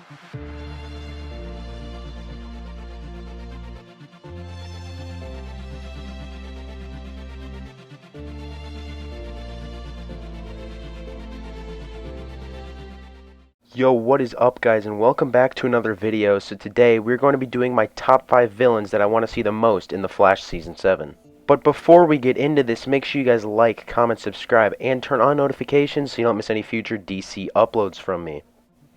Yo, what is up guys, and welcome back to another video. So today we're going to be doing my top 5 villains that I want to see the most in The Flash Season 7. But before we get into this, make sure you guys like, comment, subscribe, and turn on notifications so you don't miss any future DC uploads from me.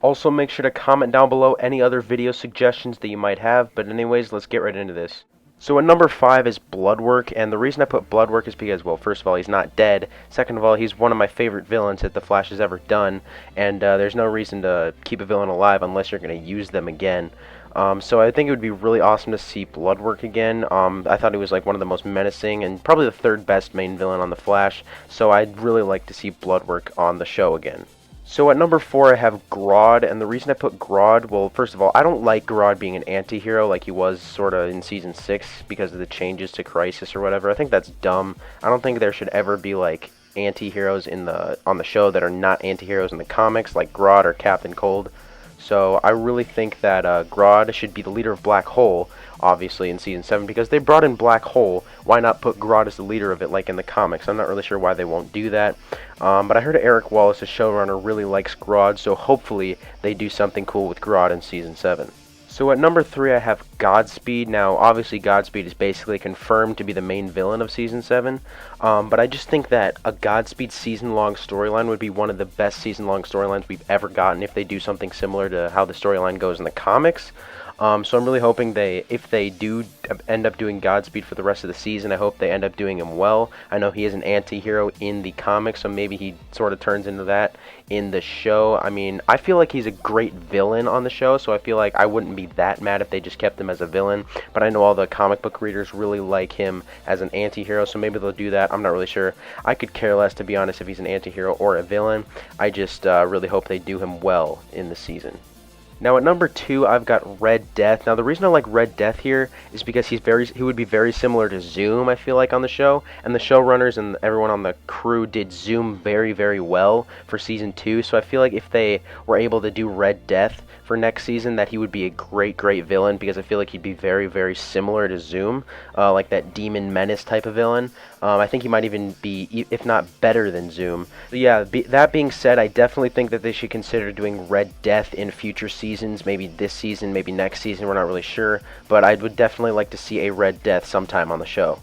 Also make sure to comment down below any other video suggestions that you might have, but anyways, let's get right into this. So at number 5 is Bloodwork, and the reason I put Bloodwork is because, well, first of all, he's not dead. Second of all, he's one of my favorite villains that The Flash has ever done, and there's no reason to keep a villain alive unless you're going to use them again. So I think it would be really awesome to see Bloodwork again. I thought he was like one of the most menacing and probably the third best main villain on The Flash, so I'd really like to see Bloodwork on the show again. So at number 4 I have Grodd, and the reason I put Grodd, well, first of all, I don't like Grodd being an anti-hero like he was sort of in Season 6 because of the changes to Crisis or whatever. I think that's dumb. I don't think there should ever be like anti-heroes on the show that are not anti-heroes in the comics like Grodd or Captain Cold. So I really think that Grodd should be the leader of Black Hole, obviously, in Season 7, because they brought in Black Hole. Why not put Grodd as the leader of it like in the comics? I'm not really sure why they won't do that. But I heard Eric Wallace, the showrunner, really likes Grodd, so hopefully they do something cool with Grodd in Season 7. So at number 3 I have Godspeed. Now obviously Godspeed is basically confirmed to be the main villain of Season 7, but I just think that a Godspeed season-long storyline would be one of the best season-long storylines we've ever gotten if they do something similar to how the storyline goes in the comics. So I'm really hoping if they do end up doing Godspeed for the rest of the season, I hope they end up doing him well. I know he is an anti-hero in the comics, so maybe he sort of turns into that in the show. I mean, I feel like he's a great villain on the show, so I feel like I wouldn't be that mad if they just kept him as a villain. But I know all the comic book readers really like him as an anti-hero, so maybe they'll do that. I'm not really sure. I could care less, to be honest, if he's an anti-hero or a villain. I just really hope they do him well in the season. Now at number 2 I've got Red Death. Now the reason I like Red Death here is because he would be very similar to Zoom, I feel like, on the show, and the showrunners and everyone on the crew did Zoom very, very well for Season 2, so I feel like if they were able to do Red Death for next season, that he would be a great villain, because I feel like he'd be very, very similar to Zoom, like that Demon Menace type of villain. I think he might even be, if not better than Zoom. But yeah, that being said, I definitely think that they should consider doing Red Death in future seasons, maybe this season, maybe next season, we're not really sure, but I would definitely like to see a Red Death sometime on the show.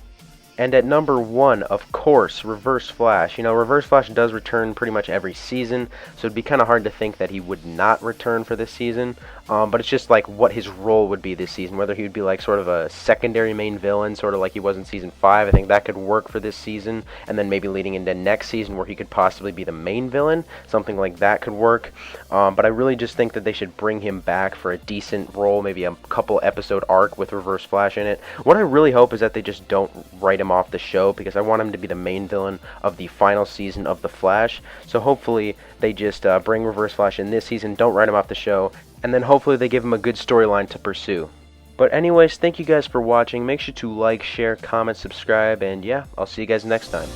And at number 1, of course, Reverse Flash. You know, Reverse Flash does return pretty much every season, so it'd be kind of hard to think that he would not return for this season. But it's just like what his role would be this season, whether he would be like sort of a secondary main villain, sort of like he was in Season 5. I think that could work for this season, and then maybe leading into next season where he could possibly be the main villain. Something like that could work. But I really just think that they should bring him back for a decent role, maybe a couple episode arc with Reverse Flash in it. What I really hope is that they just don't write him off the show, because I want him to be the main villain of the final season of The Flash. So hopefully they just bring Reverse Flash in this season, don't write him off the show, and then hopefully they give him a good storyline to pursue. But anyways, thank you guys for watching. Make sure to like, share, comment, subscribe, and yeah, I'll see you guys next time.